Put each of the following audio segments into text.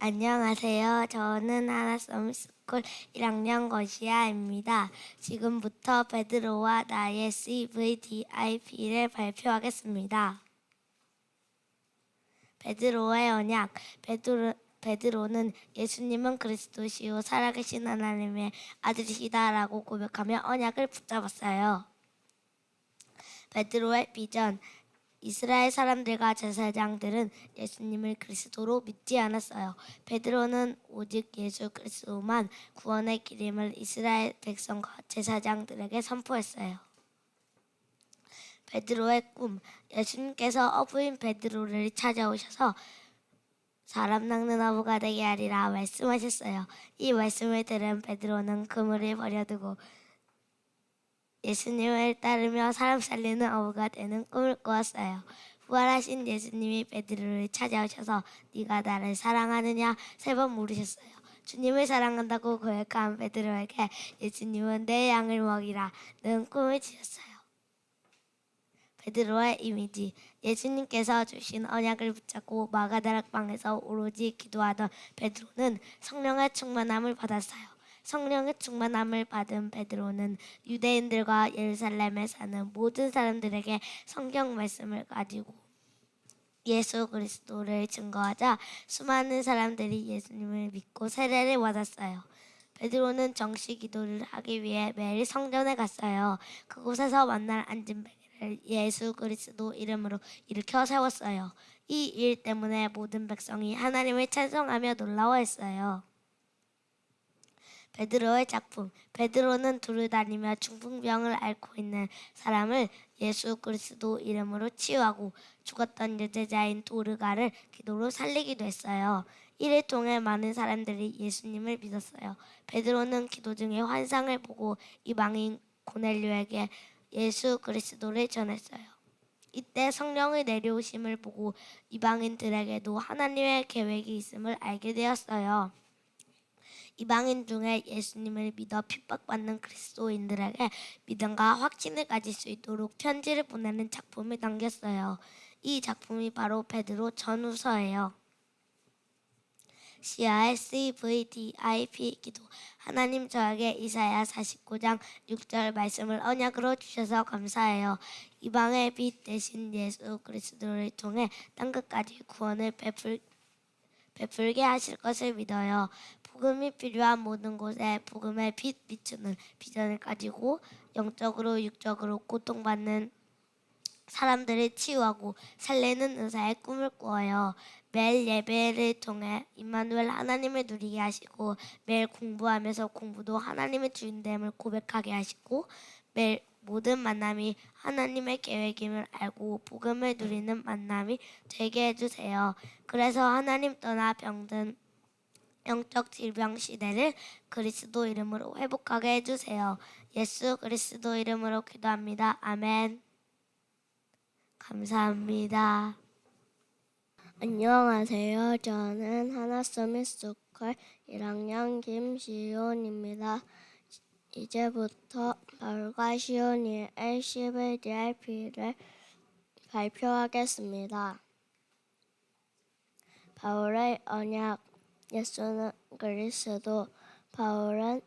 안녕하세요. 저는 하나서밋스쿨 1학년 거시아입니다. 지금부터 베드로와 나의 CVDIP를 발표하겠습니다. 베드로의 언약. 베드로는 예수님은 그리스도시요 살아계신 하나님의 아들이시다라고 고백하며 언약을 붙잡았어요. 베드로의 비전. 이스라엘 사람들과 제사장들은 예수님을 그리스도로 믿지 않았어요. 베드로는 오직 예수 그리스도만 구원의 기름을 이스라엘 백성과 제사장들에게 선포했어요. 베드로의 꿈. 예수님께서 어부인 베드로를 찾아오셔서 사람 낚는 어부가 되게 하리라 말씀하셨어요. 이 말씀을 들은 베드로는 그물을 버려두고 예수님을 따르며 사람 살리는 어부가 되는 꿈을 꾸었어요. 부활하신 예수님이 베드로를 찾아오셔서 네가 나를 사랑하느냐 3번 물으셨어요. 주님을 사랑한다고 고백한 베드로에게 예수님은 내 양을 먹이라는 꿈을 주셨어요. 베드로의 이미지. 예수님께서 주신 언약을 붙잡고 마가다락방에서 오로지 기도하던 베드로는 성령의 충만함을 받았어요. 성령의 충만함을 받은 베드로는 유대인들과 예루살렘에 사는 모든 사람들에게 성경 말씀을 가지고 예수 그리스도를 증거하자 수많은 사람들이 예수님을 믿고 세례를 받았어요. 베드로는 정식 기도를 하기 위해 매일 성전에 갔어요. 그곳에서 만날 안진뱅이를 예수 그리스도 이름으로 일으켜 세웠어요. 이 일 때문에 모든 백성이 하나님을 찬송하며 놀라워했어요. 베드로의 작품. 베드로는 두루 다니며 중풍병을 앓고 있는 사람을 예수 그리스도 이름으로 치유하고 죽었던 여제자인 도르가를 기도로 살리기도 했어요. 이를 통해 많은 사람들이 예수님을 믿었어요. 베드로는 기도 중에 환상을 보고 이방인 고넬료에게 예수 그리스도를 전했어요. 이때 성령의 내려오심을 보고 이방인들에게도 하나님의 계획이 있음을 알게 되었어요. 이방인 중에 예수님을 믿어 핍박받는 그리스도인들에게 믿음과 확신을 가질 수 있도록 편지를 보내는 작품을 남겼어요. 이 작품이 바로 베드로 전후서예요. 시아의 CVDIP 기도. 하나님 저에게 이사야 49장 6절 말씀을 언약으로 주셔서 감사해요. 이방의 빛 대신 예수 그리스도를 통해 땅끝까지 구원을 베풀게 하실 것을 믿어요. 복음이 필요한 모든 곳에 복음의 빛 비추는 비전을 가지고 영적으로 육적으로 고통받는 사람들을 치유하고 살리는 의사의 꿈을 꾸어요. 매일 예배를 통해 임마누엘 하나님을 누리게 하시고 매일 공부하면서 공부도 하나님의 주인됨을 고백하게 하시고 매일 모든 만남이 하나님의 계획임을 알고 복음을 누리는 만남이 되게 해주세요. 그래서 하나님 떠나 병든 영적 질병 시대를 그리스도 이름으로 회복하게 해주세요. 예수 그리스도 이름으로 기도합니다. 아멘. 감사합니다. 안녕하세요. 저는 하나서밋스쿨 1학년 김시온입니다. 이제부터 바울과 시온이의 CVDIP를 발표하겠습니다. 바울의 언약. 예수는 그리스도. 바울은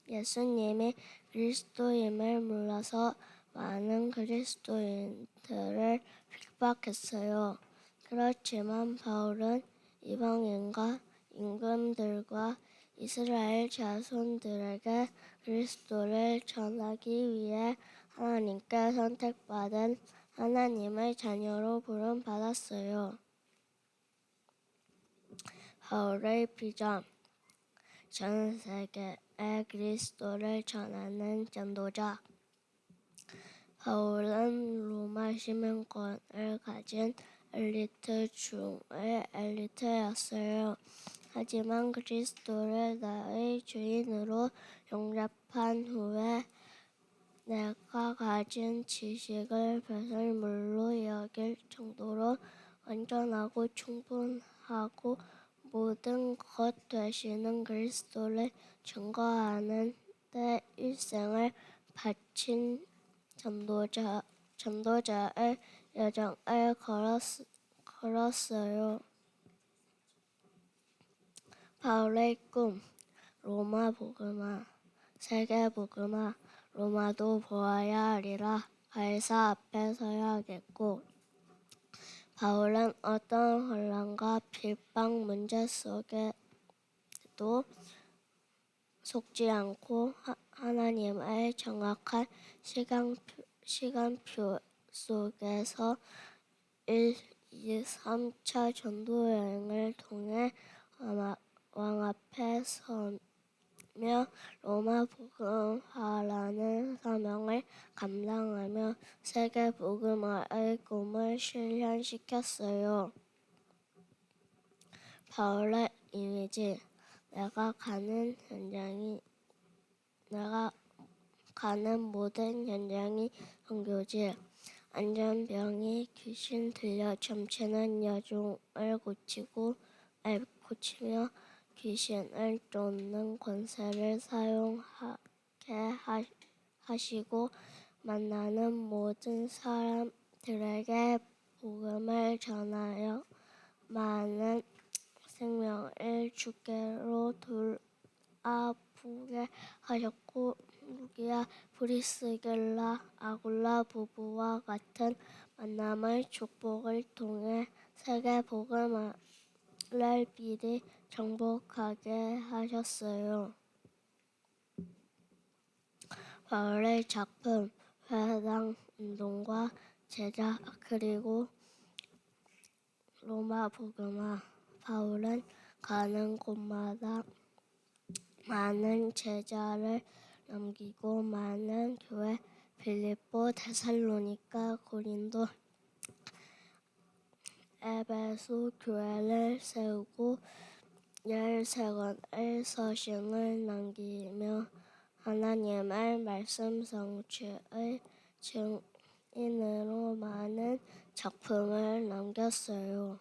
예수님이 그리스도임을 몰라서 많은 그리스도인들을 핍박했어요. 그렇지만 바울은 이방인과 임금들과 이스라엘 자손들에게 그리스도를 전하기 위해 하나님께 선택받은 하나님의 자녀로 부름받았어요. 바울의 비전. 전 세계에 그리스도를 전하는 전도자. 바울은 로마 시민권을 가진 엘리트 중의 엘리트였어요. 하지만 그리스도를 나의 주인으로 영접한 후에 내가 가진 지식을 배설물로 여길 정도로 완전하고 충분하고 모든 것 되시는 그리스도를 증거하는 데 일생을 바친 전도자의 여정을 걸었어요. 바울의 꿈, 로마 복음화, 세계 복음화, 로마도 보아야 하리라. 가이사 앞에 서야겠고, 바울은 어떤 혼란과 핍박 문제 속에도 속지 않고 하나님의 정확한 시간표 속에서 1, 2, 3차 전도 여행을 통해 왕 앞에 서며 로마 복음화라는 사명을 감당하며 세계 복음화의 꿈을 실현시켰어요. 바울의 이미지, 내가 가는 모든 현장이 선교지. 안전병이 귀신 들려 점치는 여종을 고치며 귀신을 쫓는 권세를 사용하게 하시고 만나는 모든 사람들에게 복음을 전하여 많은 생명을 주께로 돌아보게 하셨고, 루기아, 브리스길라, 아굴라 부부와 같은 만남의 축복을 통해 세계 복음을 미리 정복하게 하셨어요. 바울의 작품, 회당 운동과 제자, 그리고 로마 복음화. 바울은 가는 곳마다 많은 제자를 남기고 많은 교회, 빌립보, 데살로니가, 고린도, 에베소 교회를 세우고 13권의 서신을 남기며 하나님의 말씀 성취의 증인으로 많은 작품을 남겼어요.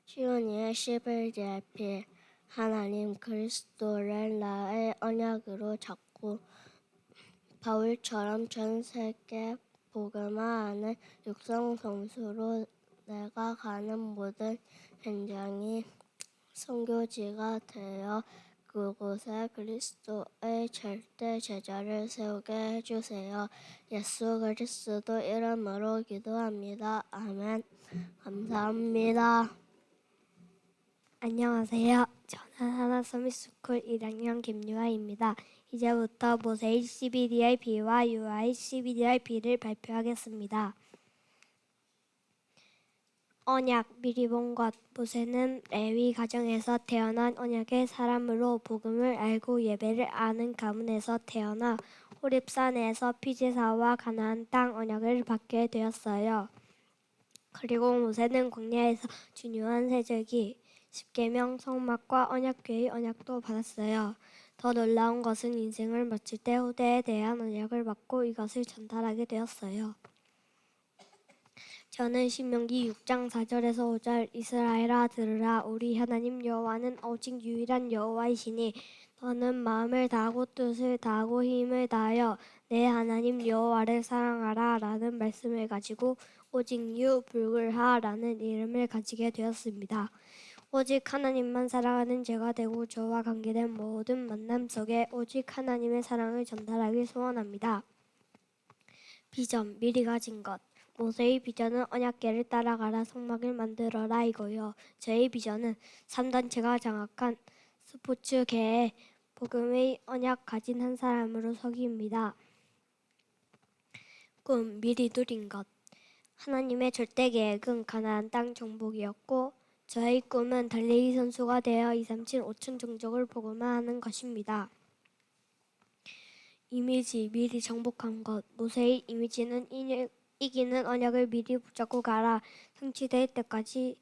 시온이의 11계피, 하나님 그리스도를 나의 언약으로 잡고 바울처럼 전 세계 복음화하는 육성 성수로 내가 가는 모든 현장이 선교지가 되어 그곳에 그리스도의 절대 제자를 세우게 해주세요. 예수 그리스도 이름으로 기도합니다. 아멘. 감사합니다. 안녕하세요. 저는 하나 서밋스쿨 1학년 김유아입니다. 이제부터 모세의 CBDIP와 유아의 CBDIP를 발표하겠습니다. 언약, 미리 본 것. 모세는 레위 가정에서 태어난 언약의 사람으로 복음을 알고 예배를 아는 가문에서 태어나 호렙산에서 피제사와 가나안 땅 언약을 받게 되었어요. 그리고 모세는 광야에서 중요한 세절기, 십계명, 성막과 언약궤의 언약도 받았어요. 더 놀라운 것은 인생을 마칠 때 후대에 대한 언약을 받고 이것을 전달하게 되었어요. 저는 신명기 6장 4절에서 5절 이스라엘아 들으라 우리 하나님 여호와는 오직 유일한 여호와이시니 너는 마음을 다하고 뜻을 다하고 힘을 다하여 내 하나님 여호와를 사랑하라 라는 말씀을 가지고 오직 유 불글하 라는 이름을 가지게 되었습니다. 오직 하나님만 사랑하는 제가 되고 저와 관계된 모든 만남 속에 오직 하나님의 사랑을 전달하길 소원합니다. 비전, 미리 가진 것. 모세의 비전은 언약궤를 따라가라 성막을 만들어라 이거요. 저의 비전은 3단체가 장악한 스포츠계에 복음의 언약 가진 한 사람으로 서기입니다. 꿈, 미리 누린 것. 하나님의 절대 계획은 가나안 땅 정복이었고 저의 꿈은 달리기 선수가 되어 237 5층 종족을 복음화하는 것입니다. 이미지, 미리 정복한 것. 모세의 이미지는 이기는 언약을 미리 붙잡고 가라. 성취될 때까지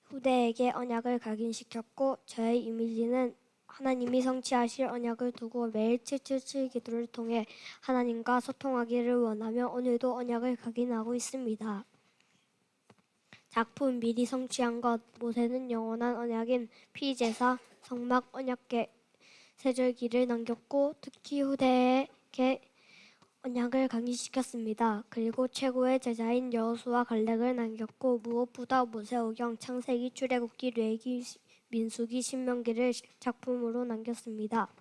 후대에게 언약을 각인시켰고 저의 이미지는 하나님이 성취하실 언약을 두고 매일 777 기도를 통해 하나님과 소통하기를 원하며 오늘도 언약을 각인하고 있습니다. 작품 미리 성취한 것. 모세는 영원한 언약인 피제사, 성막, 언약궤, 세절기를 남겼고 특히 후대에게 언약을 강의시켰습니다. 그리고 최고의 제자인 여호수아 갈렙을 남겼고 무엇보다 모세오경, 창세기, 출애굽기, 레위기, 민수기, 신명기를 작품으로 남겼습니다.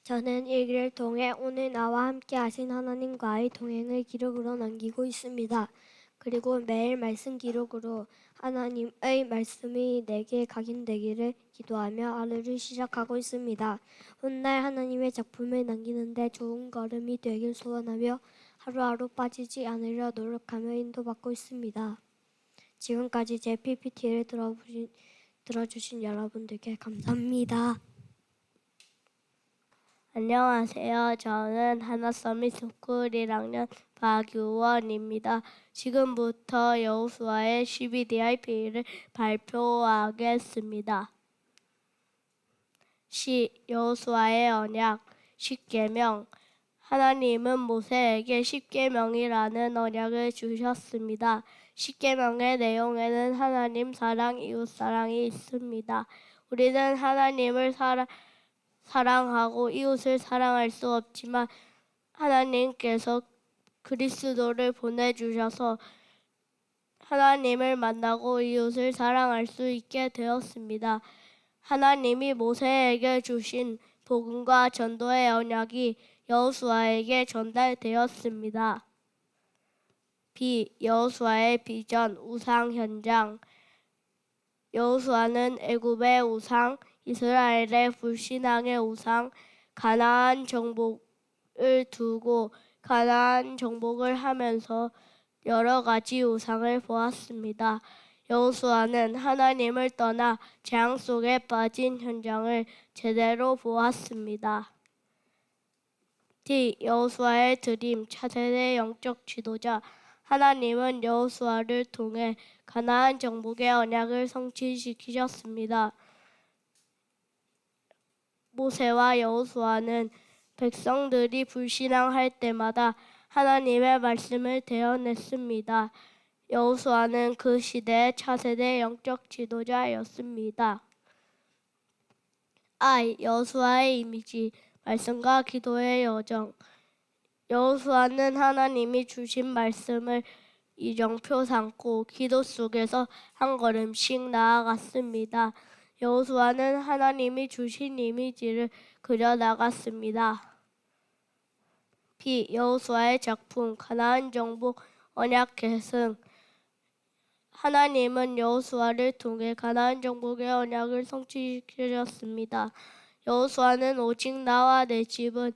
저는 일기를 통해 오늘 나와 함께 하신 하나님과의 동행을 기록으로 남기고 있습니다. 그리고 매일 말씀 기록으로 하나님의 말씀이 내게 각인되기를 기도하며 하루를 시작하고 있습니다. 훗날 하나님의 작품을 남기는데 좋은 걸음이 되길 소원하며 하루하루 빠지지 않으려 노력하며 인도받고 있습니다. 지금까지 제 PPT를 들어주신 여러분들께 감사합니다. 안녕하세요. 저는 하나서밋스쿨 1학년 박유원입니다. 지금부터 여호수아의 12DIP를 발표하겠습니다. 여호수아의 언약 10계명. 하나님은 모세에게 10계명이라는 언약을 주셨습니다. 10계명의 내용에는 하나님 사랑, 이웃 사랑이 있습니다. 우리는 하나님을 사랑하고 이웃을 사랑할 수 없지만 하나님께서 그리스도를 보내주셔서 하나님을 만나고 이웃을 사랑할 수 있게 되었습니다. 하나님이 모세에게 주신 복음과 전도의 언약이 여호수아에게 전달되었습니다. 여호수아의 비전, 우상 현장. 여호수아는 애굽의 우상, 이스라엘의 불신앙의 우상, 가나안 정복을 두고 가나안 정복을 하면서 여러 가지 우상을 보았습니다. 여호수아는 하나님을 떠나 재앙 속에 빠진 현장을 제대로 보았습니다. 여호수아의 드림, 차세대 영적 지도자. 하나님은 여호수아를 통해 가나안 정복의 언약을 성취시키셨습니다. 모세와 여호수아는 백성들이 불신앙할 때마다 하나님의 말씀을 대언했습니다. 여호수아는 그 시대의 차세대 영적 지도자였습니다. 여호수아의 이미지, 말씀과 기도의 여정. 여호수아는 하나님이 주신 말씀을 이정표 삼고 기도 속에서 한 걸음씩 나아갔습니다. 여호수아는 하나님이 주신 이미지를 그려 나갔습니다. 여호수아의 작품, 가나안 정복 언약 계승. 하나님은 여호수아를 통해 가나안 정복의 언약을 성취시키셨습니다. 여호수아는 오직 나와 내 집은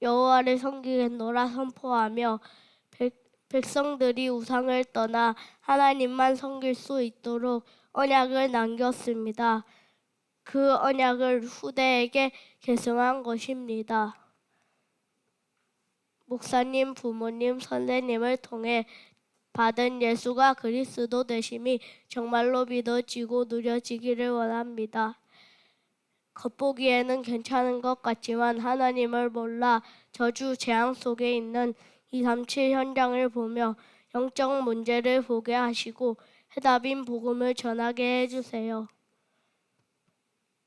여호와를 섬기겠노라 선포하며 백성들이 우상을 떠나 하나님만 섬길 수 있도록 언약을 남겼습니다. 그 언약을 후대에게 계승한 것입니다. 목사님, 부모님, 선생님을 통해 받은 예수가 그리스도 되심이 정말로 믿어지고 누려지기를 원합니다. 겉보기에는 괜찮은 것 같지만 하나님을 몰라 저주 재앙 속에 있는 237 현장을 보며 영적 문제를 보게 하시고 해답인 복음을 전하게 해주세요.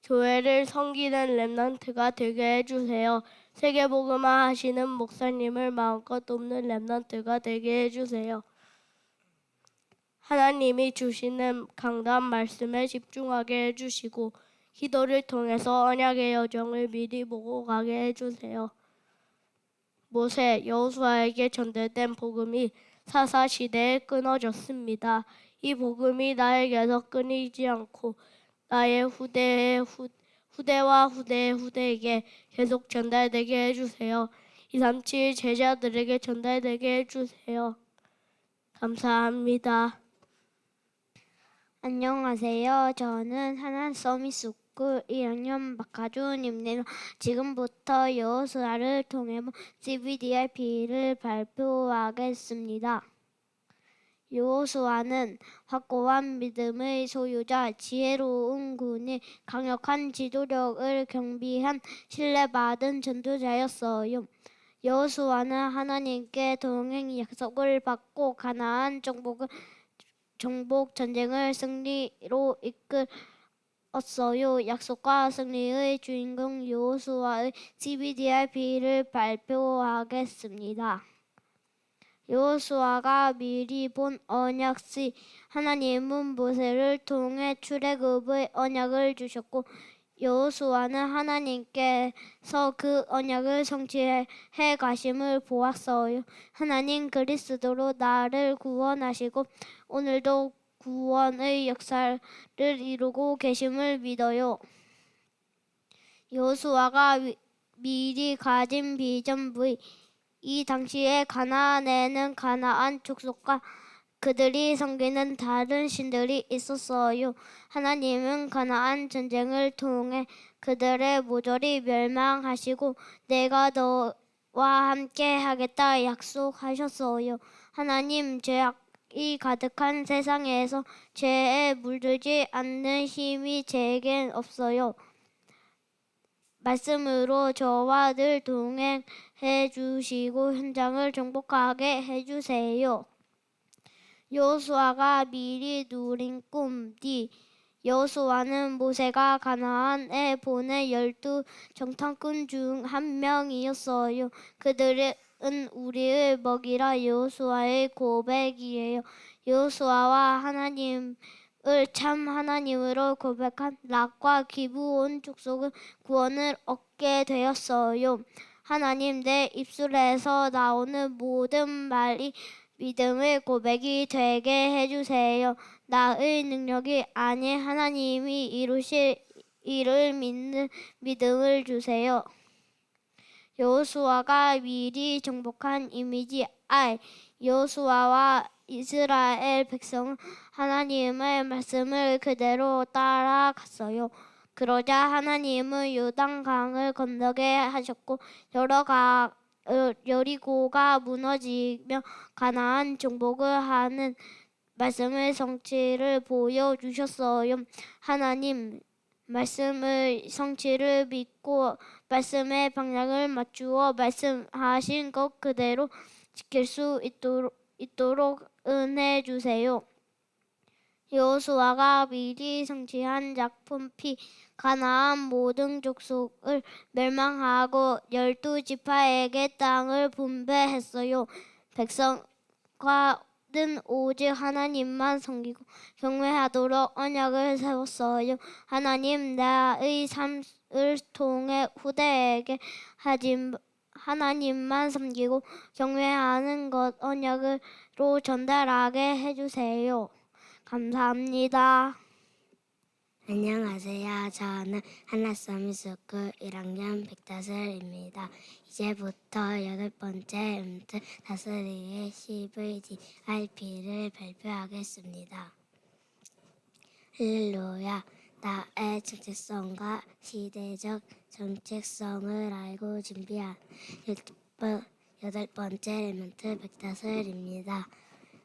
교회를 섬기는 렘넌트가 되게 해주세요. 세계복음화 하시는 목사님을 마음껏 돕는 렘넌트가 되게 해주세요. 하나님이 주시는 강단 말씀에 집중하게 해주시고 기도를 통해서 언약의 여정을 미리 보고 가게 해주세요. 모세, 여호수아에게 전달된 복음이 사사시대에 끊어졌습니다. 이 복음이 나에게서 끊이지 않고 나의 후대와 후대의 후대에게 계속 전달되게 해주세요. 237 제자들에게 전달되게 해주세요. 감사합니다. 안녕하세요. 저는 하나 서밋스쿨 1학년 박하준입니다. 지금부터 여호수아를 통해 CBDIP를 발표하겠습니다. 여호수아는 확고한 믿음의 소유자, 지혜로운 군인, 강력한 지도력을 경비한 신뢰받은 전투자였어요. 여호수아는 하나님께 동행 약속을 받고 가나안 정복 전쟁을 승리로 이끌 얻었어요. 약속과 승리의 주인공 여호수아의 CBDRP를 발표하겠습니다. 여호수아가 미리 본 언약시 하나님은 모세를 통해 출애굽의 언약을 주셨고 여호수아는 하나님께서 그 언약을 성취해 가심을 보았어요. 하나님 그리스도로 나를 구원하시고 오늘도 구원의 역사를 이루고 계심을 믿어요. 여호수아가 미리 가진 비전 V 이 당시에 가나안에는 가나안 족속과 그들이 섬기는 다른 신들이 있었어요. 하나님은 가나안 전쟁을 통해 그들의 모조리 멸망하시고 내가 너와 함께 하겠다 약속하셨어요. 하나님 죄악이 가득한 세상에서 죄에 물들지 않는 힘이 제겐 없어요. 말씀으로 저와 늘 동행해 주시고 현장을 정복하게 해주세요. 여호수아가 미리 누린 꿈 D. 여호수아는 모세가 가나안에 보낸 12 정탐꾼 중 한 명이었어요. 그들은 우리의 먹이라 여호수아의 고백이에요. 여호수아와 하나님을 참 하나님으로 고백한 락과 기브온 족속은 구원을 얻게 되었어요. 하나님 내 입술에서 나오는 모든 말이 믿음의 고백이 되게 해주세요. 나의 능력이 아닌 하나님이 이루실 일을 믿는 믿음을 주세요. 여호수아가 미리 정복한 이미지 I. 여호수아와 이스라엘 백성은 하나님의 말씀을 그대로 따라갔어요. 그러자 하나님은 요단강을 건너게 하셨고 여리고가 무너지며 가나안 정복을 하는 말씀의 성취를 보여주셨어요. 하나님 말씀의 성취를 믿고 말씀의 방향을 맞추어 말씀하신 것 그대로 지킬 수 있도록 은혜 주세요. 여호수아가 미리 성취한 작품 P. 가나안 모든 족속을 멸망하고 12지파에게 땅을 분배했어요. 백성과는 오직 하나님만 섬기고 경외하도록 언약을 세웠어요. 하나님 나의 삶을 통해 후대에게 하나님만 섬기고 경외하는 것 언약으로 전달하게 해주세요. 감사합니다. 안녕하세요. 저는 하나서미스쿨 1학년 백다슬입니다. 이제부터 8번째 음트 다스리의 CVDRP를 발표하겠습니다. 할렐루야. 나의 정체성과 시대적 정체성을 알고 준비한 8번째 엘멘트 백다슬입니다.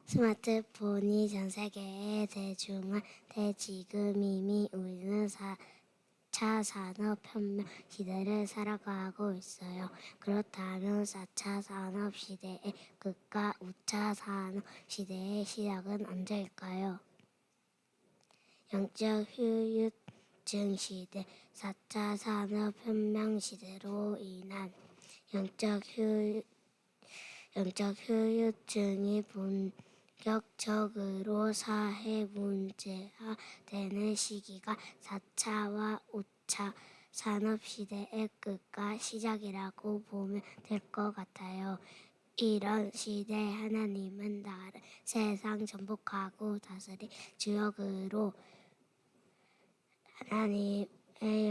스마트폰이 전 세계에 대중화돼 지금 이미 우리는 4차 산업혁명 시대를 살아가고 있어요. 그렇다면 4차 산업 시대의 끝과 5차 산업 시대의 시작은 언제일까요? 영적 후유증 시대, 4차 산업혁명 시대로 인한 영적 후유증이 본격적으로 사회 문제화되는 시기가 4차와 5차 산업시대의 끝과 시작이라고 보면 될 것 같아요. 이런 시대에 하나님은 나를 세상 정복하고 다스릴 주역으로 하나님의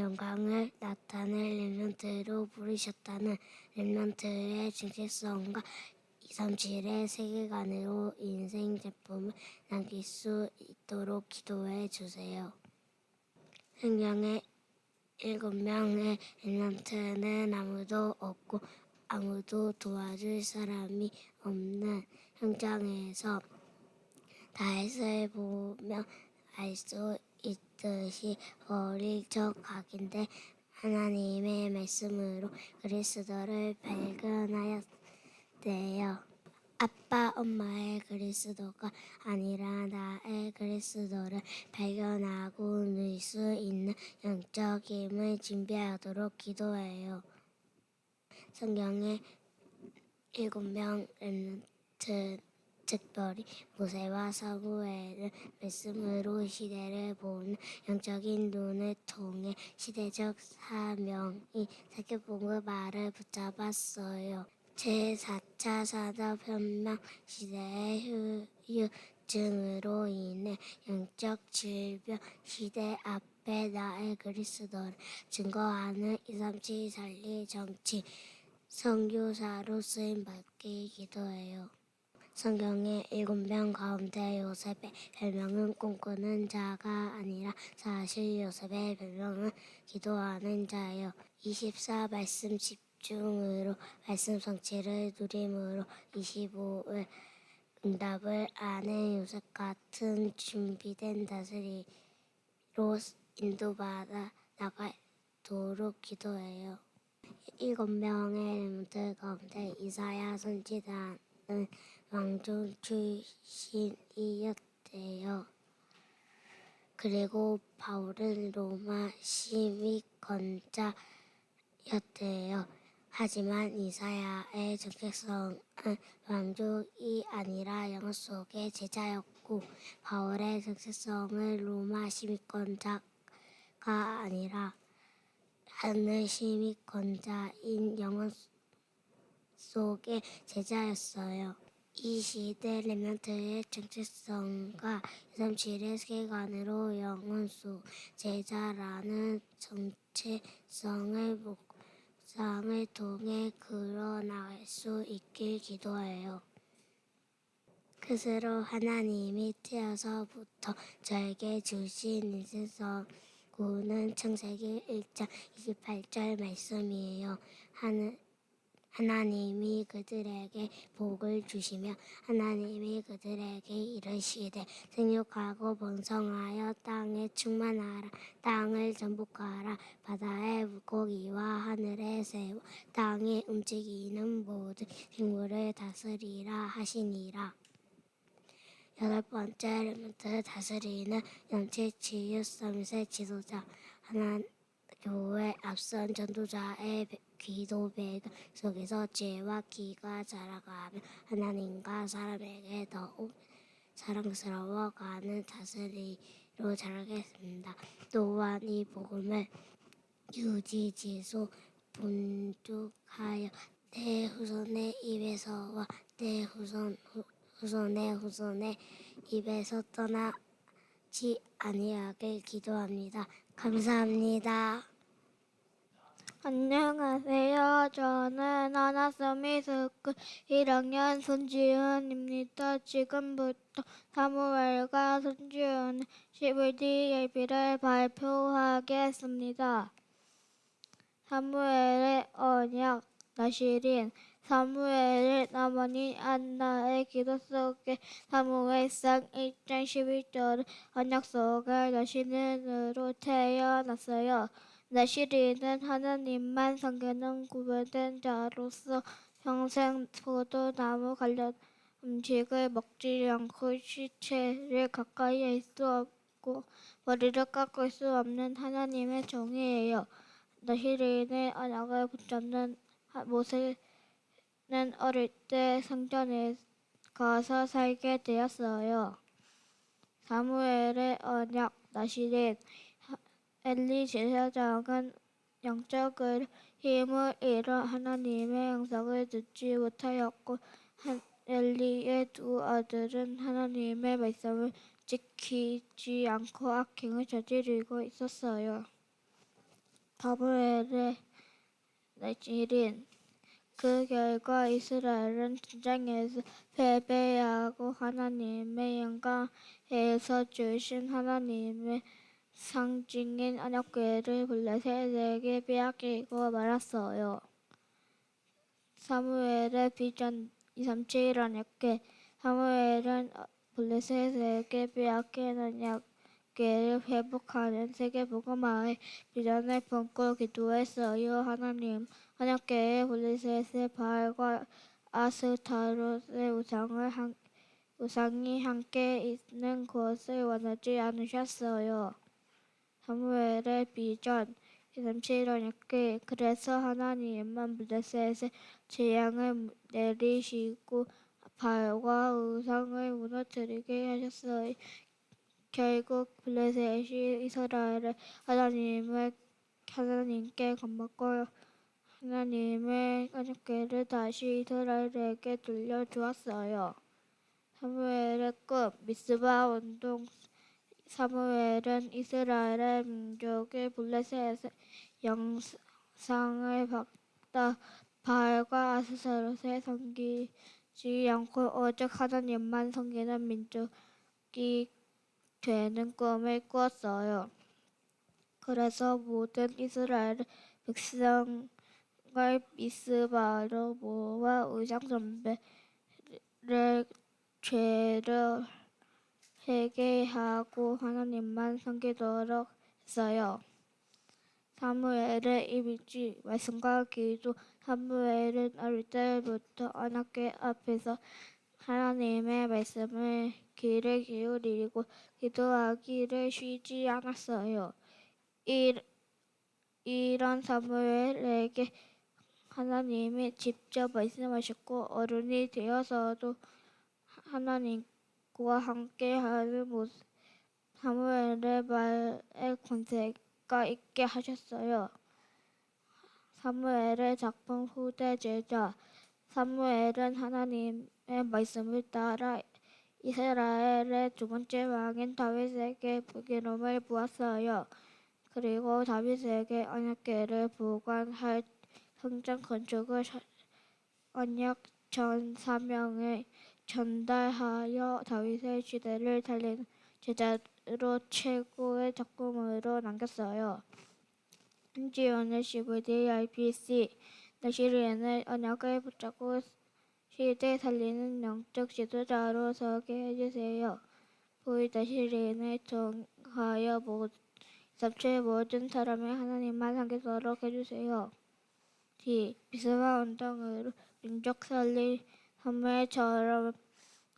영광을 나타낼 렘넌트로 부르셨다는 렘넌트의 정체성과 237의 세계관으로 인생 작품을 남길 수 있도록 기도해 주세요. 성경의 7명의 렘넌트는 아무도 없고 아무도 도와줄 사람이 없는 현장에서 다윗을 보며 알 수 있듯이 어릴 적 각인데 하나님의 말씀으로 그리스도를 발견하였대요. 아빠 엄마의 그리스도가 아니라 나의 그리스도를 발견하고 누릴 수 있는 영적 힘을 준비하도록 기도해요. 성경의 7명 렘넌트, 특별히 모세와 사무엘의 말씀으로 시대를 보는 영적인 눈을 통해 시대적 사명이 세계복음 말을 붙잡았어요. 제4차 산업혁명 시대의 후유증으로 인해 영적 질병 시대 앞에 나의 그리스도를 증거하는 237 살리 정치 선교사로 쓰임받기 기도해요. 성경의 7명 가운데 요셉의 별명은 꿈꾸는 자가 아니라 사실 요셉의 별명은 기도하는 자예요. 24 말씀 집중으로 말씀 성취를 누림으로 25을 응답을 아는 요셉 같은 준비된 다스리로 인도받아 나가도록 기도해요. 7명의 렘넌트 가운데 이사야 선지자는 왕족 출신이었대요. 그리고 바울은 로마 시위권자였대요. 하지만 이사야의 정체성은 왕족이 아니라 영어 속의 제자였고 바울의 정체성은 로마 시위권자가 아니라 하늘 시위권자인 영혼 속의 제자였어요. 이 시대 렘넌트의 정체성과 237의 세계관으로 영혼 속 제자라는 정체성을 묵상을 통해 끌어나갈 수 있길 기도해요. 그스로 하나님이 태어서부터 저에게 주신 인생성 구는 창세기 1장 28절 말씀이에요. 하나님이 그들에게 복을 주시며 하나님이 그들에게 이르시되 생육하고 번성하여 땅에 충만하라. 땅을 정복하라. 바다의 물고기와 하늘의 새와 땅에 움직이는 모든 생물을 다스리라 하시니라. 8번째 렘넌트 다스리는 영체 치유 서밋의 지도자 교회 앞선 전도자의 기도 배경 속에서 죄와 기가 자라가며 하나님과 사람에게 더욱 사랑스러워가는 다스리로 자라겠습니다. 또한 이 복음을 유지지속 분축하여 내 후손의 입에서와 내 후손의 입에서 떠나지 아니하길 기도합니다. 감사합니다. 안녕하세요. 저는 하나서미스쿨 1학년 손지은입니다. 지금부터 사무엘과 손지은의 11D 예비를 발표하겠습니다. 사무엘의 언약 나시린 사무엘의 어머니 안나의 기도 속에 사무엘상 1장 11절은 언약 속에 나시린으로 태어났어요. 나시린은 하나님만 섬기는 구별된 자로서 평생 포도나무 관련 음식을 먹지 않고 시체를 가까이 할 수 없고 머리를 깎을 수 없는 하나님의 종이에요. 나시린의 언약을 붙잡는 모세는 어릴 때 성전에 가서 살게 되었어요. 사무엘의 언약 나시린 엘리 제사장은 영적으로 힘을 잃어 하나님의 영성을 듣지 못하였고 엘리의 두 아들은 하나님의 말씀을 지키지 않고 악행을 저지르고 있었어요. 사무엘의 나시린 그 결과 이스라엘은 전쟁에서 패배하고 하나님의 영광에서 주신 하나님의 상징인 언약궤를 블레셋에게 빼앗기고 말았어요. 사무엘의 비전 237 언약궤 사무엘은 블레셋에게 빼앗긴 언약궤를 회복하는 세계복음화의 비전을 품고 기도했어요. 하나님 언약궤의 블레셋의 바알과 아스타롯의 우상이 함께 있는 것을 원하지 않으셨어요. 사무엘의 비전 37번째 그래서 하나님은 블레셋의 재앙을 내리시고 바알과 우상을 무너뜨리게 하셨어요. 결국 블레셋이 이스라엘을 하나님께 겁먹고 하나님의 언약궤를 다시 이스라엘에게 돌려주었어요. 사무엘의 끝 미스바 운동 사무엘은 이스라엘의 민족이 블레셋의 영상을 받아 바알과 아스타롯을 섬기지 않고 오직 하나님만 섬기는 민족이 되는 꿈을 꾸었어요. 그래서 모든 이스라엘 백성을 미스바로 모아 우상 숭배를 죄를 회개하고 하나님만 섬기도록 했어요. 사무엘의 이미지 말씀과 기도 사무엘은 어릴 때부터 언약궤 앞에서 하나님의 말씀을 귀를 기울이고 기도하기를 쉬지 않았어요. 이런 사무엘에게 하나님이 직접 말씀하셨고 어른이 되어서도 하나님과 함께하는 모습 사무엘의 말에 권세가 있게 하셨어요. 사무엘의 작품 후대 제자 사무엘은 하나님의 말씀을 따라 이스라엘의 두 번째 왕인 다윗에게 부기름을 부었어요. 그리고 다윗에게 언약궤를 보관할 성전 건축을 언약전 사명을 전달하여 다윗의 시대를 달리는 제자로 최고의 작품으로 남겼어요. 한지연의 CVD IPC 나시리엔의 언약을 붙잡고 시대 살리는 영적 지도자로 서게 해주세요. 보이 나시리엔을 통하여 잡초의 모든 사람을 하나님만 섬기도록 해주세요. D. 미스바 운동으로 민족 살릴 사무엘처럼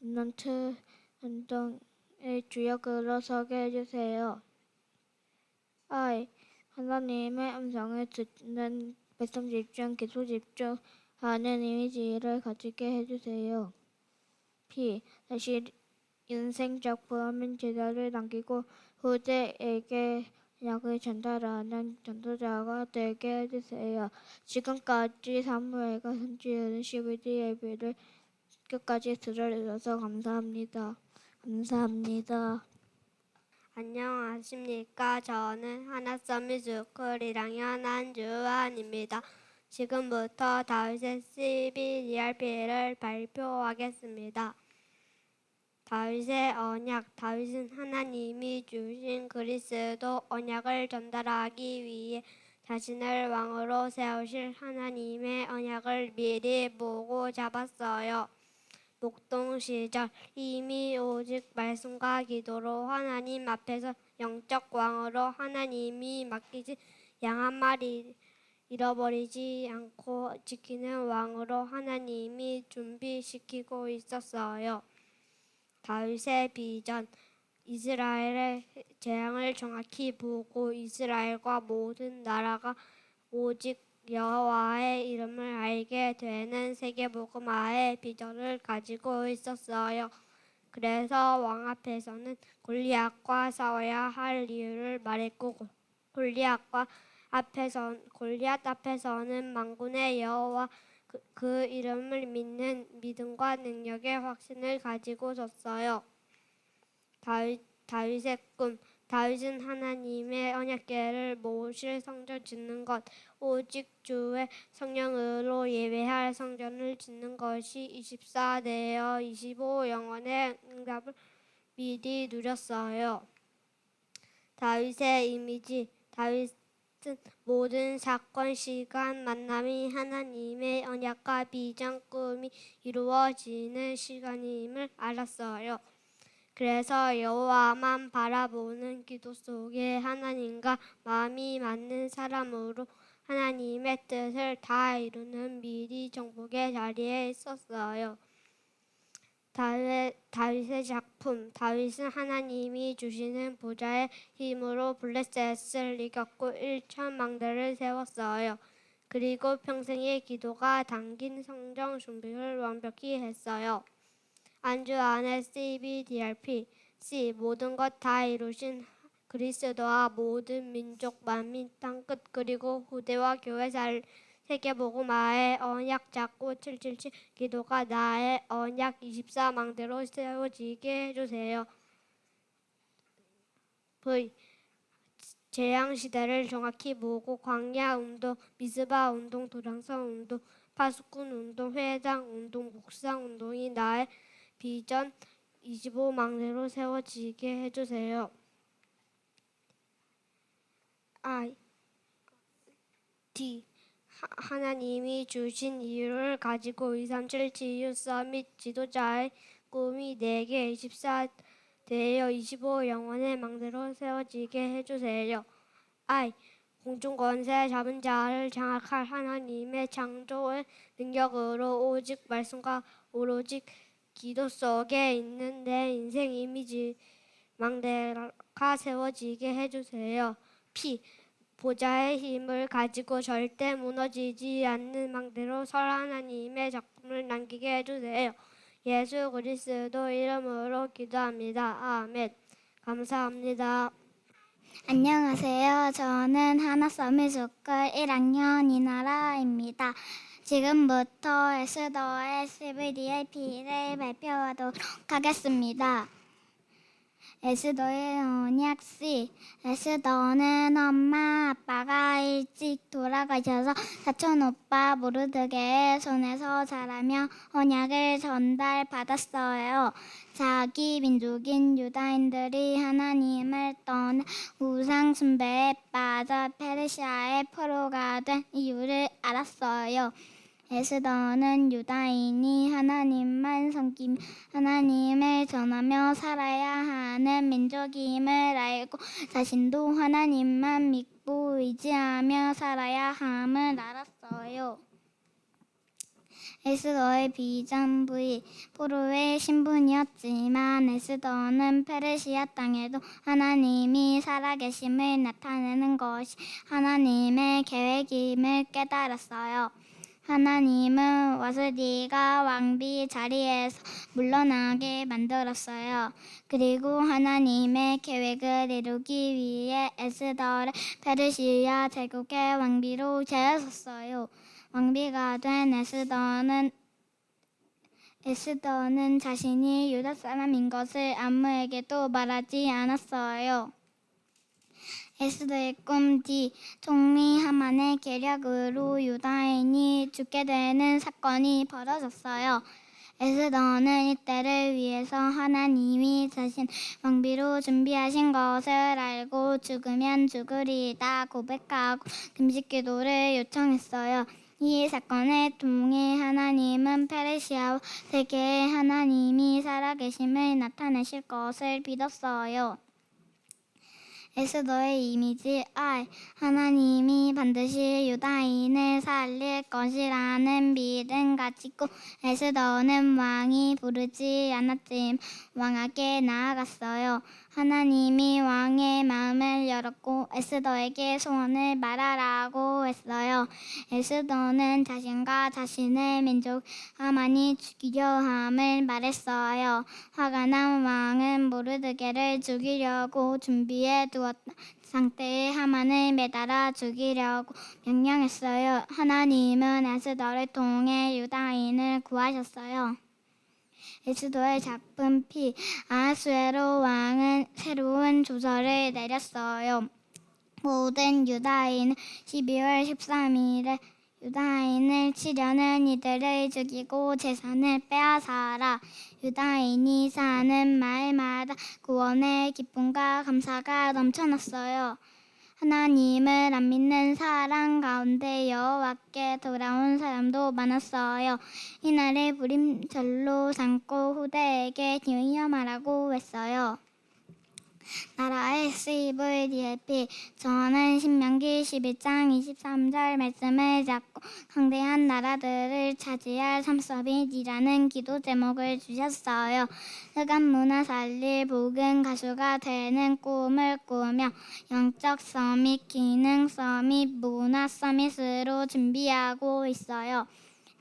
렘넌트 운동의 주역으로 서게 해주세요. I. 하나님의 음성을 듣는 말씀 집중, 기도 집중하는 이미지를 가지게 해주세요. P. 다시 인생 작품인 제자를 남기고 후대에게 약을 전달하는 전도자가 되게 해주세요. 지금까지 사무엘과 선지자는 CVD 예배를 끝까지 들어주셔서 감사합니다. 감사합니다. 안녕하십니까. 저는 하나서밋 스쿨 1학년 한주환입니다. 지금부터 다윗의 CBDRP를 발표하겠습니다. 다윗의 언약. 다윗은 하나님이 주신 그리스도 언약을 전달하기 위해 자신을 왕으로 세우실 하나님의 언약을 미리 보고 잡았어요. 목동 시절 이미 오직 말씀과 기도로 하나님 앞에서 영적 왕으로 하나님이 맡기신 양 한 마리 잃어버리지 않고 지키는 왕으로 하나님이 준비시키고 있었어요. 다윗의 비전. 이스라엘의 재앙을 정확히 보고 이스라엘과 모든 나라가 오직 여호와의 이름을 알게 되는 세계복음화의 비전을 가지고 있었어요. 그래서 왕 앞에서는 골리앗과 싸워야 할 이유를 말했고 골리앗 앞에서는 만군의 여호와 그 이름을 믿는 믿음과 능력의 확신을 가지고 섰어요. 다윗의 꿈. 다윗은 하나님의 언약궤를 모실 성전 짓는 것, 오직 주의 성령으로 예배할 성전을 짓는 것이 24 내어 25 영원의 응답을 미리 누렸어요. 다윗의 이미지. 다윗은 모든 사건, 시간, 만남이 하나님의 언약과 비전, 꿈이 이루어지는 시간임을 알았어요. 그래서 여호와만 바라보는 기도 속에 하나님과 마음이 맞는 사람으로 하나님의 뜻을 다 이루는 미리 정복의 자리에 있었어요. 다윗의 작품. 다윗은 하나님이 주시는 보좌의 힘으로 블레셋을 이겼고 1,000망대를 세웠어요. 그리고 평생의 기도가 담긴 성정 준비를 완벽히 했어요. 안주 안에 CBDRP, C. 모든 것 다 이루신 그리스도와 모든 민족 만민 땅끝 그리고 후대와 교회 세계복음화의 언약 잡고 777 기도가 나의 언약 24망대로 세워지게 해주세요. V. 재앙시대를 정확히 보고 광야운동, 미스바운동, 도량성운동, 파수꾼운동, 회당운동, 목상운동이 나의 비전 25망대로 세워지게 해주세요. I. D. 하나님이 주신 이유를 가지고 237 지유 서밋 지도자의 꿈이 내게 24 되어 25 영원의 망대로 세워지게 해주세요. I. 공중 권세 잡은 자를 장악할 하나님의 창조의 능력으로 오직 말씀과 오로지 기도 속에 있는 내 인생 이미지 망대가 세워지게 해주세요. P. 보좌의 힘을 가지고 절대 무너지지 않는 망대로 설 하나님의 작품을 남기게 해주세요. 예수 그리스도 이름으로 기도합니다. 아멘. 감사합니다. 안녕하세요. 저는 하나서미스쿨 1학년 이나라입니다. 지금부터 에스더의 CBDAP를 발표하도록 하겠습니다. 에스더의 언약 C. 에스더는 엄마 아빠가 일찍 돌아가셔서 사촌 오빠 모르드게의 손에서 자라며 언약을 전달받았어요. 자기 민족인 유다인들이 하나님을 떠나 우상 숭배에 빠져 페르시아의 포로가 된 이유를 알았어요. 에스더는 유다인이 하나님만 섬기며 하나님을 전하며 살아야 하는 민족임을 알고 자신도 하나님만 믿고 의지하며 살아야 함을 알았어요. 에스더의 비전 V. 포로의 신분이었지만 에스더는 페르시아 땅에도 하나님이 살아계심을 나타내는 것이 하나님의 계획임을 깨달았어요. 하나님은 와스디가 왕비 자리에서 물러나게 만들었어요. 그리고 하나님의 계획을 이루기 위해 에스더를 페르시아 제국의 왕비로 세우셨어요. 왕비가 된 에스더는 자신이 유다 사람인 것을 아무에게도 말하지 않았어요. 에스더의 꿈 D. 총리 하만의 계략으로 유다인이 죽게 되는 사건이 벌어졌어요. 에스더는 이때를 위해서 하나님이 자신 왕비로 준비하신 것을 알고 죽으면 죽으리다 고백하고 금식기도를 요청했어요. 이 사건을 통해 하나님은 페르시아와 세계에 하나님이 살아계심을 나타내실 것을 믿었어요. 에스더의 이미지 I. 하나님이 반드시 유다인을 살릴 것이라는 믿음 가지고 에스더는 왕이 부르지 않았지만 왕에게 나아갔어요. 하나님이 왕의 마음을 열었고 에스더에게 소원을 말하라고 했어요. 에스더는 자신과 자신의 민족 하만이 죽이려 함을 말했어요. 화가 난 왕은 모르드게를 죽이려고 준비해 두었던 상태의 하만을 매달아 죽이려고 명령했어요. 하나님은 에스더를 통해 유다인을 구하셨어요. 에스더의 작품 P. 아하수에로 왕은 새로운 조서를 내렸어요. 모든 유다인은 12월 13일에 유다인을 치려는 이들을 죽이고 재산을 빼앗아라. 유다인이 사는 마을마다 구원의 기쁨과 감사가 넘쳐났어요. 하나님을 안 믿는 사람 가운데 여호와께 돌아온 사람도 많았어요. 이날을 불임절로 삼고 후대에게 뒤이어 말하고 했어요. 나라의 CVDIP 저는 신명기 11장 23절 말씀을 잡고 강대한 나라들을 차지할 삼서밋이라는 기도 제목을 주셨어요. 흑암 문화 살릴 복음 가수가 되는 꿈을 꾸며 영적 서밋, 기능 서밋, 문화 서밋으로 준비하고 있어요.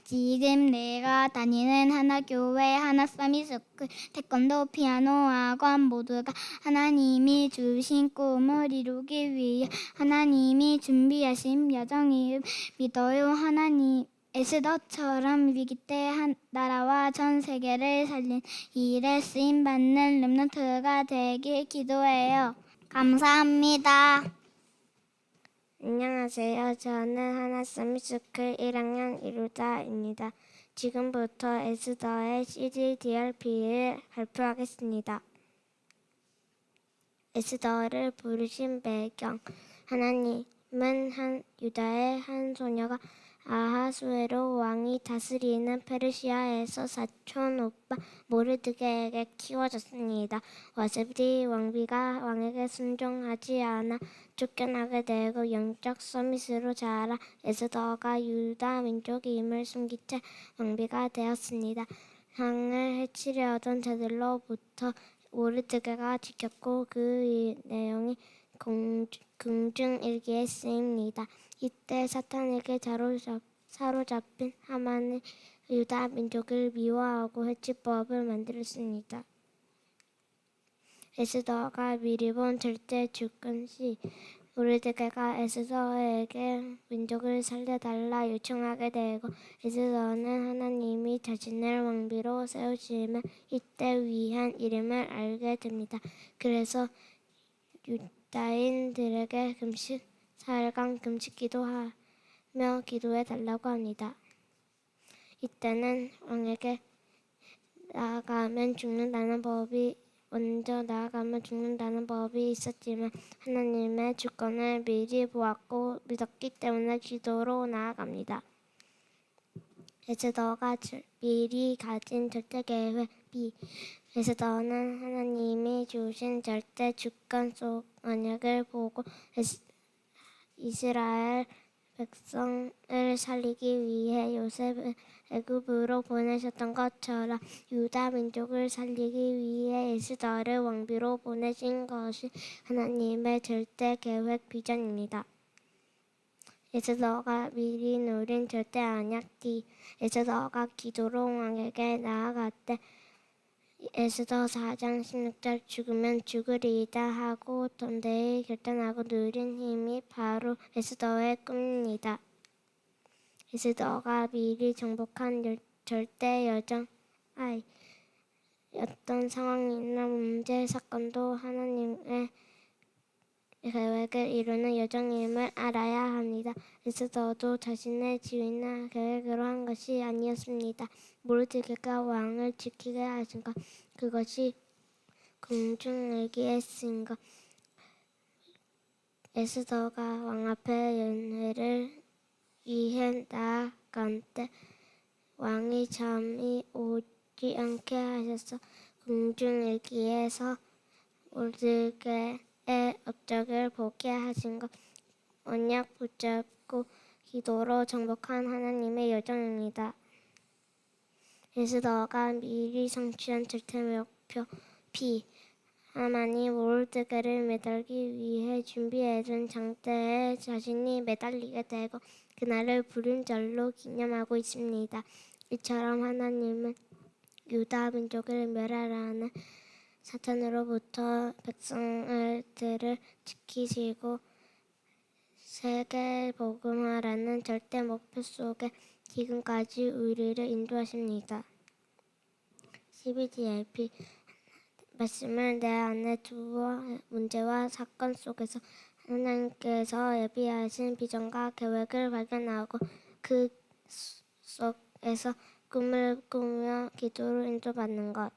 지금 내가 다니는 하나교회, 하나서밋스쿨, 태권도, 피아노 학원 모두가 하나님이 주신 꿈을 이루기 위해 하나님이 준비하신 여정임 믿어요. 하나님 에스더처럼 위기 때 나라와 전 세계를 살린 일에 쓰임받는 렘넌트가 되길 기도해요. 감사합니다. 안녕하세요. 저는 하나서밋스쿨 1학년 이루다입니다. 지금부터 에스더의 CDDRP를 발표하겠습니다. 에스더를 부르신 배경. 하나님은 유다의 한 소녀가 아하수에로 왕이 다스리는 페르시아에서 사촌 오빠 모르드게에게 키워졌습니다. 와스디 왕비가 왕에게 순종하지 않아 쫓겨나게 되고 영적 서밋으로 자라 에스더가 유다 민족의 힘을 숨긴 채 왕비가 되었습니다. 왕을 해치려던 자들로부터 모르드게가 지켰고 그 내용이 궁중일기에 쓰입니다. 이때 사탄에게 사로잡힌 하만은 유다 민족을 미워하고 해치법을 만들었습니다. 에스더가 미리 본 절대 주권 시 모르드게가 에스더에게 민족을 살려달라 요청하게 되고 에스더는 하나님이 자신을 왕비로 세우심을 이때 위한 이름을 알게 됩니다. 그래서 유다인들에게 사흘간 금식 기도하며 기도해 달라고 합니다. 이때는 왕에게 먼저 나아가면 죽는다는 법이 있었지만 하나님의 주권을 미리 보았고 믿었기 때문에 기도로 나아갑니다. 에스더가 미리 가진 절대 계획 B. 에스더는 하나님이 주신 절대 주권 속 언약을 보고 이스라엘 백성을 살리기 위해 요셉을 애굽으로 보내셨던 것처럼 유다 민족을 살리기 위해 에스더를 왕비로 보내신 것이 하나님의 절대 계획 비전입니다. 에스더가 미리 누린 절대 언약 D. 에스더가 기도로 왕에게 나아갔대. 에스더 4장 16절 죽으면 죽으리이다 하고 담대히 결단하고 누린 힘이 바로 에스더의 꿈입니다. 에스더가 미리 정복한 절대 여정 I. 어떤 상황이나 문제, 사건도 하나님의 계획을 이루는 여정임을 알아야 합니다. 에스더도 자신의 지위나 계획으로 한 것이 아니었습니다. 모르드게가 왕을 지키게 하신 것, 그것이 궁중일기에 쓰인 것. 에스더가 왕 앞에 연회를 위해 나아간 때 왕이 잠이 오지 않게 하셔서 궁중일기에서 모르드게의 업적을 보게 하신 것, 언약 붙잡고 기도로 정복한 하나님의 여정입니다. 에스더가 미리 성취한 절대 목표 P. 하만이 모르드게를 매달기 위해 준비해둔 장대에 자신이 매달리게 되고 그날을 부름절로 기념하고 있습니다. 이처럼 하나님은 유다 민족을 멸하라는 사탄으로부터 백성들을 지키시고 세계 복음화라는 절대 목표 속에 지금까지 우리를 인도하십니다. CBDLP 말씀을 내 안에 두어 문제와 사건 속에서 하나님께서 예비하신 비전과 계획을 발견하고 그 속에서 꿈을 꾸며 기도로 인도받는 것.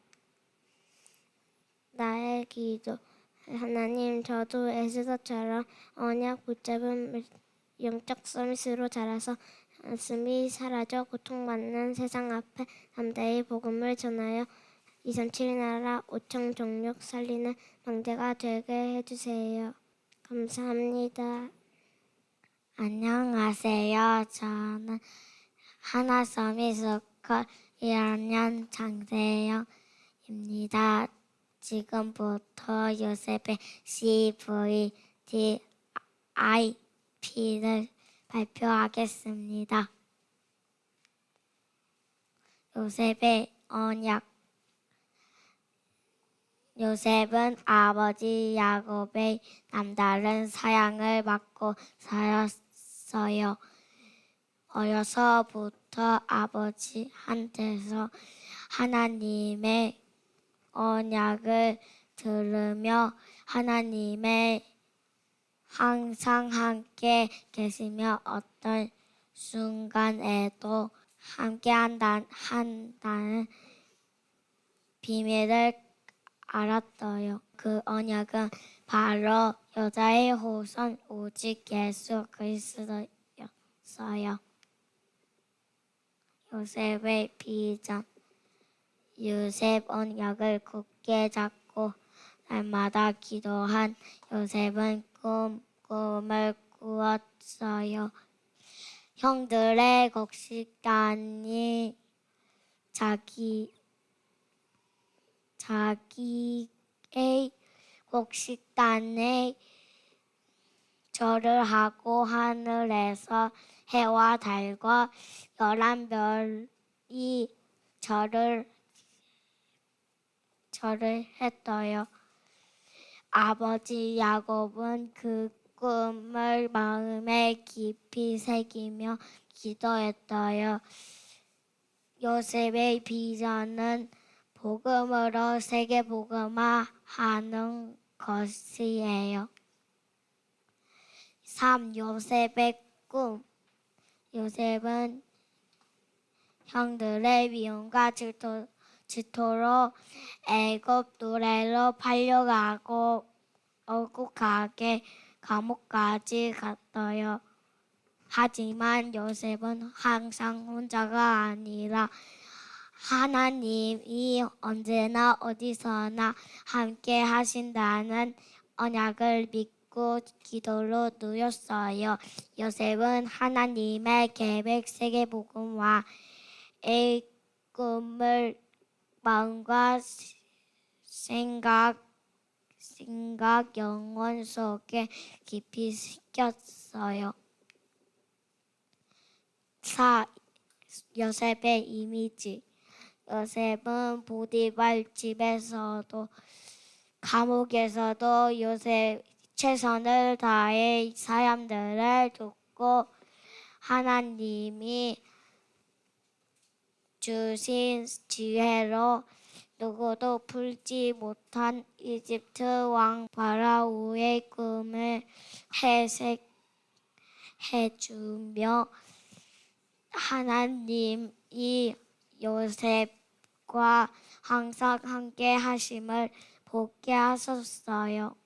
나의 기도. 하나님, 저도 에스더처럼 언약 붙잡은 영적 서밋으로 자라서 한숨이 사라져 고통받는 세상 앞에 담대히 복음을 전하여 237나라 5천 종족 살리는 망대가 되게 해주세요. 감사합니다. 안녕하세요. 저는 하나섬이 스쿨 1학년 장세영입니다. 지금부터 요셉의 CVDIP를 발표하겠습니다. 요셉의 언약. 요셉은 아버지 야곱의 남다른 사랑을 받고 살았어요. 어려서부터 아버지한테서 하나님의 언약을 들으며 하나님의 항상 함께 계시며 어떤 순간에도 함께 한다는 비밀을 알았어요. 그 언약은 바로 여자의 후손 오직 예수 그리스도였어요. 요셉의 비전. 요셉 언약을 굳게 잡고 날마다 기도한 요셉은 꿈을 꾸었어요. 형들의 곡식단이 자기의 곡식단에 절을 하고 하늘에서 해와 달과 11별이 절을 했어요. 아버지 야곱은 그 꿈을 마음에 깊이 새기며 기도했어요. 요셉의 비전은 복음으로 세계 복음화하는 것이에요. 3. 요셉의 꿈. 요셉은 형들의 미움과 질투로 애굽 노래로 팔려가고 억울하게 감옥까지 갔어요. 하지만 요셉은 항상 혼자가 아니라 하나님이 언제나 어디서나 함께 하신다는 언약을 믿고 기도로 누렸어요. 요셉은 하나님의 계획 세계복음화의 꿈을 마음과 생각 영혼 속에 깊이 새겼어요. 4. 요셉의 이미지. 요셉은 보디발 집에서도 감옥에서도 요셉 최선을 다해 사람들을 돕고 하나님이 주신 지혜로 누구도 풀지 못한 이집트 왕 파라오의 꿈을 해석해주며 하나님이 요셉과 항상 함께 하심을 보게 하셨어요.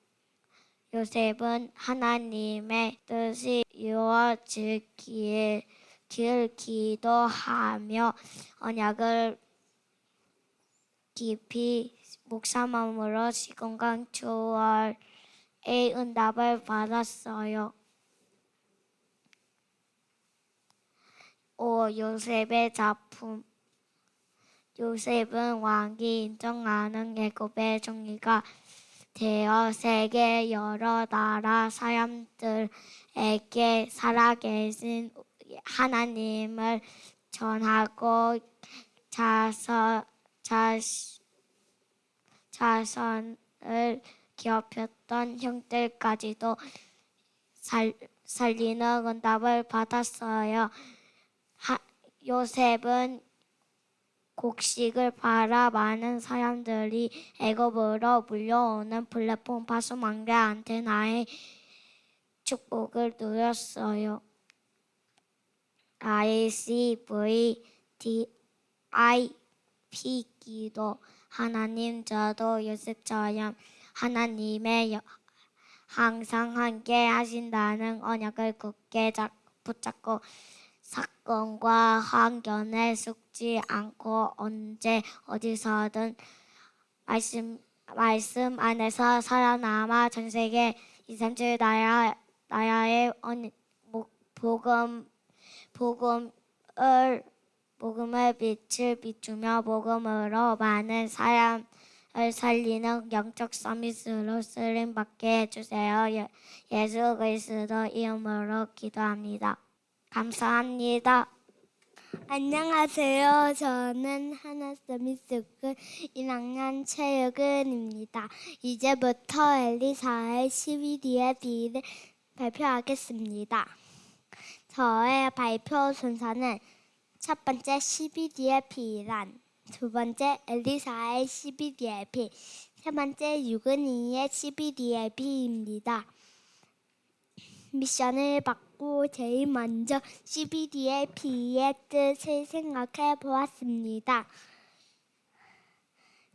요셉은 하나님의 뜻이 이루어지길 기도하며 언약을 깊이 묵상함으로 시공간 초월의 응답을 받았어요. 5. 요셉의 작품. 요셉은 왕이 인정하는 애굽의 총리가 되어 세계 여러 나라 사람들에게 살아계신 하나님을 전하고 자선을 괴롭혔던 형들까지도 살리는 응답을 받았어요. 요셉은 곡식을 팔아 많은 사람들이 애굽으로 물려오는 플랫폼 파수망대 안테나의 축복을 누렸어요. ICVDIP 기도. 하나님, 저도 요셉처럼 하나님의 항상 함께 하신다는 언약을 굳게 붙잡고 사건과 환경에 속지 않고 언제 어디서든 말씀 안에서 살아남아 전 세계 2, 3주 나라의 복음을 빛을 비추며 복음으로 많은 사람을 살리는 영적 서밋으로 쓰임 받게 해주세요. 예수 그리스도 이름으로 기도합니다. 감사합니다. 안녕하세요. 저는 하나서밋스쿨 1학년 최유근입니다. 이제부터 엘리사의 12D의 비를 발표하겠습니다. 저의 발표 순서는 첫 번째 12D의 비란, 두 번째 엘리사의 12D의 비, 세 번째 유근이의 12D의 비입니다. 미션을 받고 제일 먼저 CBD의 B의 뜻을 생각해 보았습니다.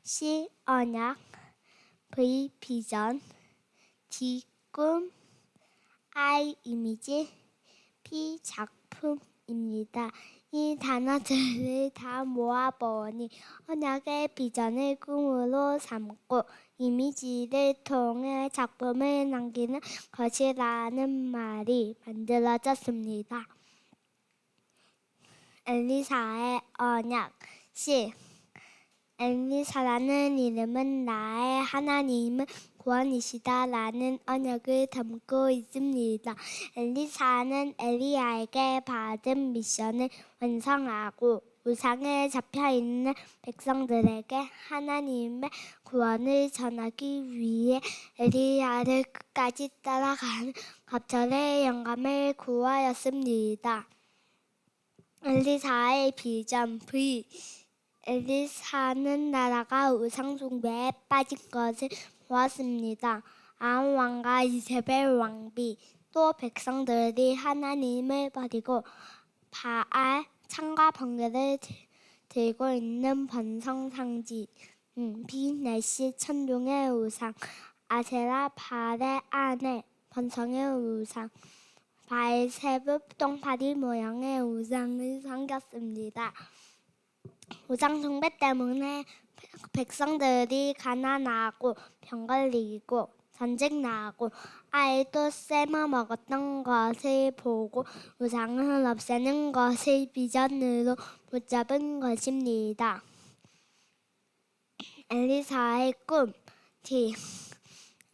C. 언약, V. 비전, D. 꿈, I. 이미지, P. 작품입니다. 이 단어들을 다 모아보니 언약의 비전을 꿈으로 삼고 이미지를 통해 작품을 남기는 것이라는 말이 만들어졌습니다. 엘리사의 언약. C. 엘리사라는 이름은 나의 하나님은 구원이시다라는 언약을 담고 있습니다. 엘리사는 엘리야에게 받은 미션을 완성하고 우상에 잡혀있는 백성들에게 하나님의 구원을 전하기 위해 엘리야를 끝까지 따라가는 갑절의 영감을 구하였습니다. 엘리사의 비전 V. 엘리사는 나라가 우상 숭배에 빠진 것을 보았습니다. 아합 왕과 이세벨 왕비, 또 백성들이 하나님을 버리고 바알, 창과 번개를 들고 있는 번성 상지, 비, 날씨, 천둥의 우상, 아세라, 발의 아내, 번성의 우상, 바알세붑, 똥파리 모양의 우상을 섬겼습니다. 우상 숭배 때문에 백성들이 가난하고 병 걸리고 전쟁 나고 아이도 쌤아 먹었던 것을 보고 우상을 없애는 것을 비전으로 붙잡은 것입니다. 엘리사의 꿈. D.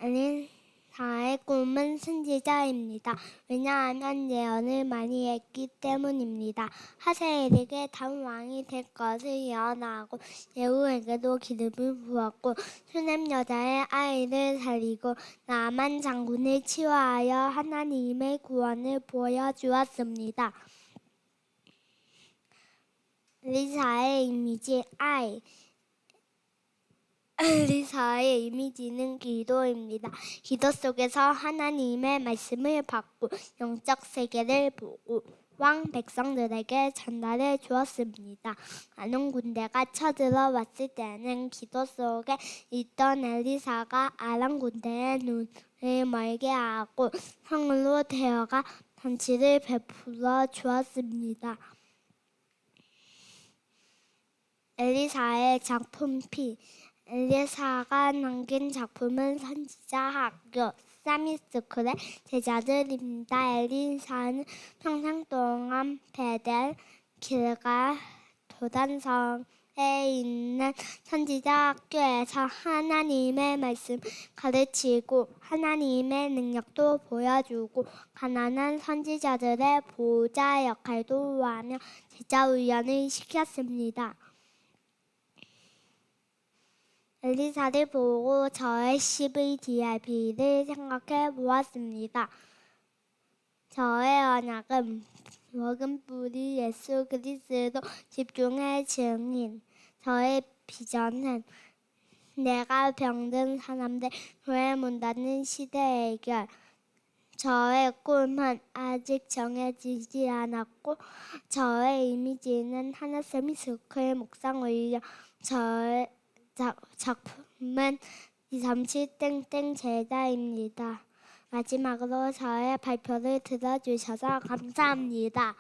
엘리사의 꿈은 선지자입니다. 왜냐하면 예언을 많이 했기 때문입니다. 하세엘에게 다음 왕이 될 것을 예언하고 예후에게도 기름을 부었고 수넴 여자의 아이를 살리고 나만 장군을 치유하여 하나님의 구원을 보여주었습니다. 엘리사의 이미지 I. 엘리사의 이미지는 기도입니다. 기도 속에서 하나님의 말씀을 받고 영적 세계를 보고 왕 백성들에게 전달해 주었습니다. 아람 군대가 쳐들어왔을 때는 기도 속에 있던 엘리사가 아람 군대의 눈을 멀게 하고 성으로 데려가 잔치를 베풀어 주었습니다. 엘리사의 작품 P. 엘리사가 남긴 작품은 선지자 학교, 서밋스쿨의 제자들입니다. 엘리사는 평생 동안 베델, 길갈, 도단성에 있는 선지자 학교에서 하나님의 말씀 가르치고 하나님의 능력도 보여주고 가난한 선지자들의 보호자 역할도 하며 제자 훈련을 시켰습니다. 엘리사를 보고 저의 CVDIP를 생각해 보았습니다. 저의 언약은 먹은 뿌리 예수 그리스도 집중의 증인. 저의 비전은 내가 병든 사람들 교회 문 닫는 시대 해결. 저의 꿈은 아직 정해지지 않았고 저의 이미지는 하나서밋스쿨 묵상 올려. 저의 작품은 237 제자입니다. 마지막으로 저의 발표를 들어주셔서 감사합니다.